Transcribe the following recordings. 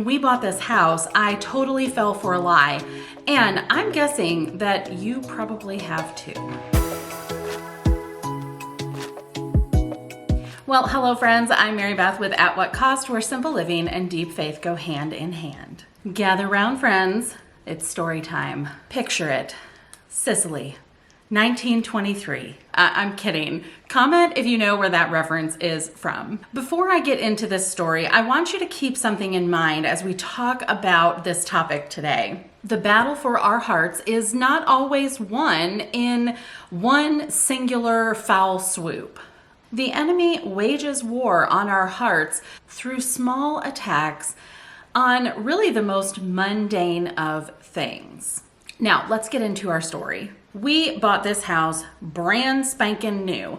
when we bought this house, I totally fell for a lie, and I'm guessing that you probably have too. Well, hello friends, I'm Mary Beth with At What Cost, where simple living and deep faith go hand in hand. Gather round, friends. It's story time. Picture it. Sicily, 1923. I'm kidding. Comment if you know where that reference is from. Before I get into this story, I want you to keep something in mind as we talk about this topic today. The battle for our hearts is not always won in one singular foul swoop. The enemy wages war on our hearts through small attacks on really the most mundane of things. Now, let's get into our story. We bought this house brand spanking new,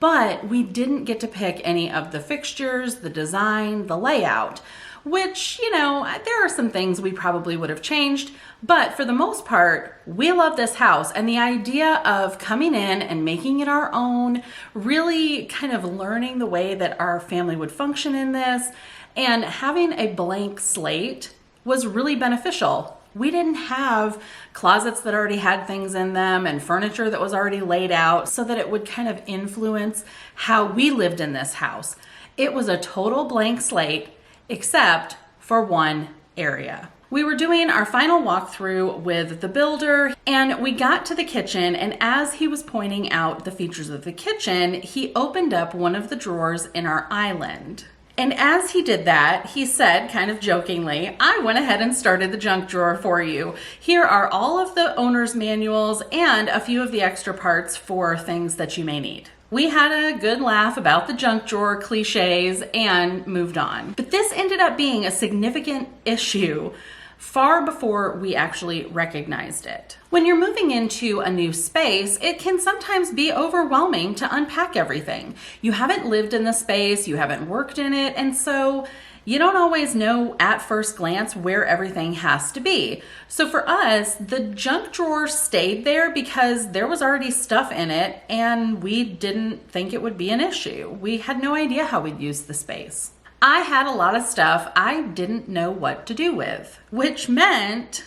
but we didn't get to pick any of the fixtures, the design, the layout, which, there are some things we probably would have changed, but for the most part, we love this house, and the idea of coming in and making it our own, really kind of learning the way that our family would function in this, and having a blank slate was really beneficial. We didn't have closets that already had things in them and furniture that was already laid out so that it would kind of influence how we lived in this house. It was a total blank slate, except for one area. We were doing our final walkthrough with the builder, and we got to the kitchen, and as he was pointing out the features of the kitchen, he opened up one of the drawers in our island. And as he did that, he said, kind of jokingly, "I went ahead and started the junk drawer for you. Here are all of the owner's manuals and a few of the extra parts for things that you may need." We had a good laugh about the junk drawer cliches and moved on. But this ended up being a significant issue far before we actually recognized it. When you're moving into a new space, it can sometimes be overwhelming to unpack everything. You haven't lived in the space, you haven't worked in it, and so you don't always know at first glance where everything has to be. So for us, the junk drawer stayed there because there was already stuff in it and we didn't think it would be an issue. We had no idea how we'd use the space. I had a lot of stuff I didn't know what to do with, which meant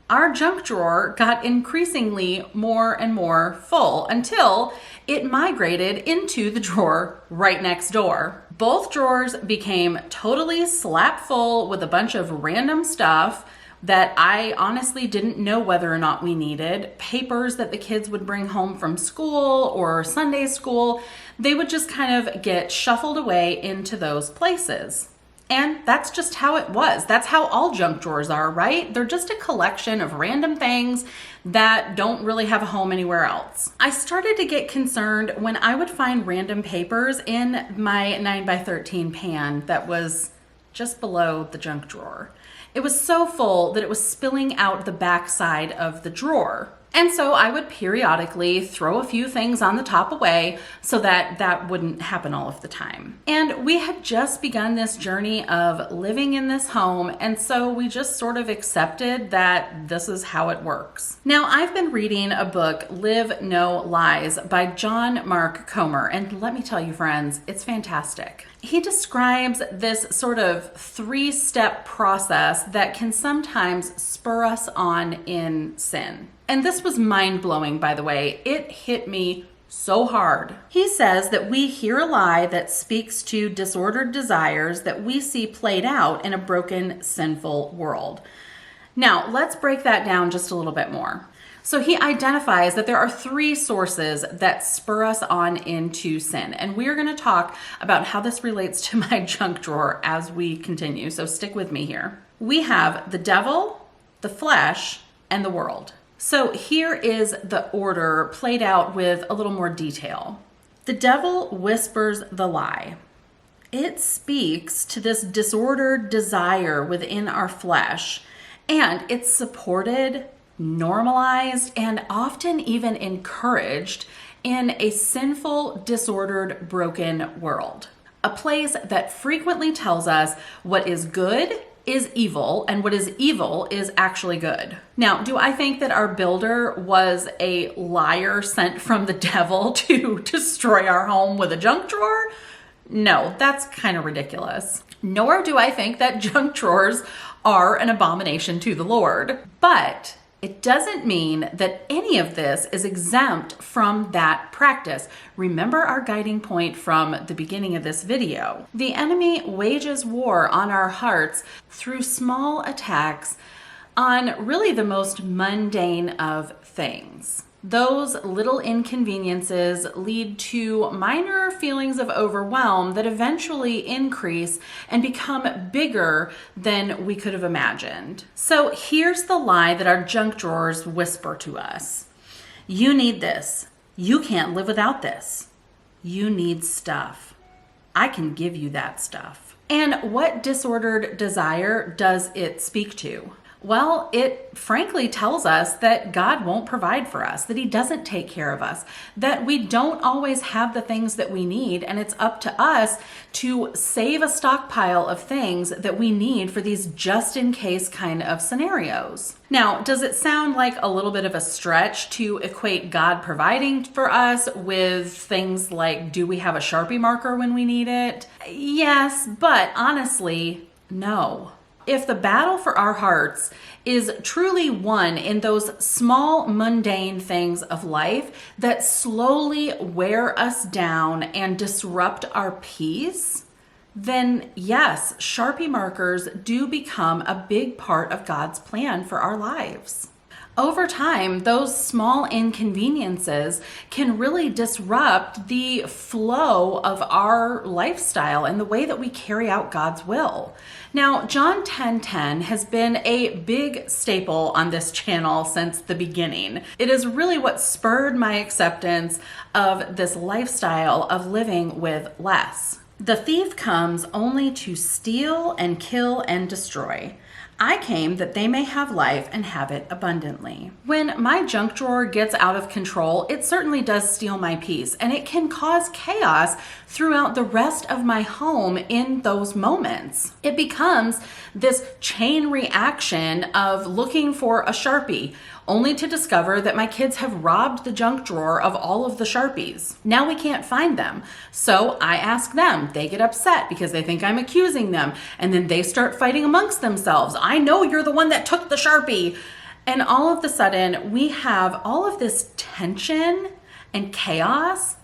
our junk drawer got increasingly more and more full until it migrated into the drawer right next door. Both drawers became totally slap full with a bunch of random stuff that I honestly didn't know whether or not we needed. Papers that the kids would bring home from school or Sunday school, they would just kind of get shuffled away into those places. And that's just how it was. That's how all junk drawers are, right? They're just a collection of random things that don't really have a home anywhere else. I started to get concerned when I would find random papers in my 9x13 pan that was just below the junk drawer. It was so full that it was spilling out the backside of the drawer. And so I would periodically throw a few things on the top away so that that wouldn't happen all of the time. And we had just begun this journey of living in this home, and so we just sort of accepted that this is how it works. Now, I've been reading a book, Live No Lies, by John Mark Comer, and let me tell you, friends, it's fantastic. He describes this sort of 3-step process that can sometimes spur us on in sin. And this was mind-blowing, by the way. It hit me so hard. He says that we hear a lie that speaks to disordered desires that we see played out in a broken, sinful world. Now, let's break that down just a little bit more. So he identifies that there are 3 sources that spur us on into sin. And we are going to talk about how this relates to my junk drawer as we continue. So stick with me here. We have the devil, the flesh, and the world. So here is the order played out with a little more detail. The devil whispers the lie. It speaks to this disordered desire within our flesh, and it's supported, normalized, and often even encouraged in a sinful, disordered, broken world. A place that frequently tells us what is good is evil and what is evil is actually good. Now, do I think that our builder was a liar sent from the devil to destroy our home with a junk drawer? No, that's kind of ridiculous. Nor do I think that junk drawers are an abomination to the Lord. But it doesn't mean that any of this is exempt from that practice. Remember our guiding point from the beginning of this video. The enemy wages war on our hearts through small attacks on really the most mundane of things. Those little inconveniences lead to minor feelings of overwhelm that eventually increase and become bigger than we could have imagined. So here's the lie that our junk drawers whisper to us. You need this. You can't live without this. You need stuff. I can give you that stuff. And what disordered desire does it speak to? Well, it frankly tells us that God won't provide for us, that He doesn't take care of us, that we don't always have the things that we need, and it's up to us to save a stockpile of things that we need for these just-in-case kind of scenarios. Now, does it sound like a little bit of a stretch to equate God providing for us with things like, do we have a Sharpie marker when we need it? Yes, but honestly, no. If the battle for our hearts is truly won in those small, mundane things of life that slowly wear us down and disrupt our peace, then yes, Sharpie markers do become a big part of God's plan for our lives. Over time, those small inconveniences can really disrupt the flow of our lifestyle and the way that we carry out God's will. Now, John 10:10 has been a big staple on this channel since the beginning. It is really what spurred my acceptance of this lifestyle of living with less. The thief comes only to steal and kill and destroy. I came that they may have life and have it abundantly. When my junk drawer gets out of control, it certainly does steal my peace, and it can cause chaos throughout the rest of my home in those moments. It becomes this chain reaction of looking for a Sharpie, only to discover that my kids have robbed the junk drawer of all of the Sharpies. Now we can't find them. So I ask them. They get upset because they think I'm accusing them. And then they start fighting amongst themselves. I know you're the one that took the Sharpie. And all of a sudden, we have all of this tension and chaos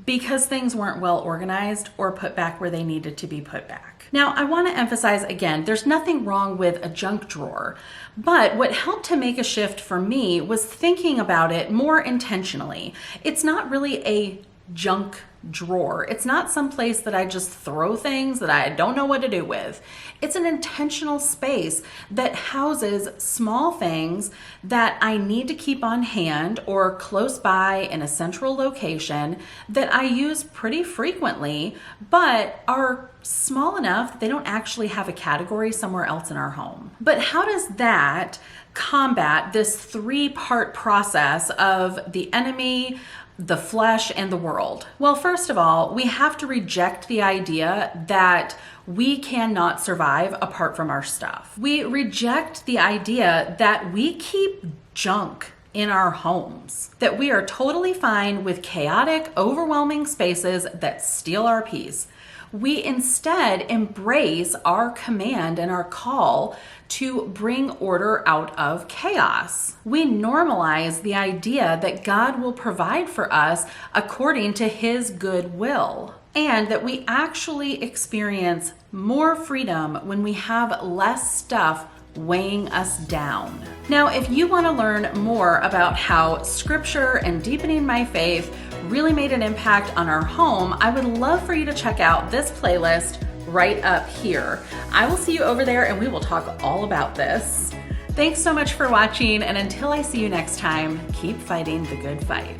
because things weren't well organized or put back where they needed to be put back. Now, I want to emphasize again, there's nothing wrong with a junk drawer, but what helped to make a shift for me was thinking about it more intentionally. It's not really a junk drawer. It's not some place that I just throw things that I don't know what to do with. It's an intentional space that houses small things that I need to keep on hand or close by in a central location that I use pretty frequently, but are small enough that they don't actually have a category somewhere else in our home. But how does that combat this three-part process of the enemy, the flesh, and the world? Well, first of all, we have to reject the idea that we cannot survive apart from our stuff. We reject the idea that we keep junk in our homes, that we are totally fine with chaotic, overwhelming spaces that steal our peace. We instead embrace our command and our call to bring order out of chaos. We normalize the idea that God will provide for us according to His good will, and that we actually experience more freedom when we have less stuff weighing us down. Now, if you want to learn more about how Scripture and deepening my faith really made an impact on our home, I would love for you to check out this playlist right up here. I will see you over there and we will talk all about this. Thanks so much for watching, and until I see you next time, keep fighting the good fight.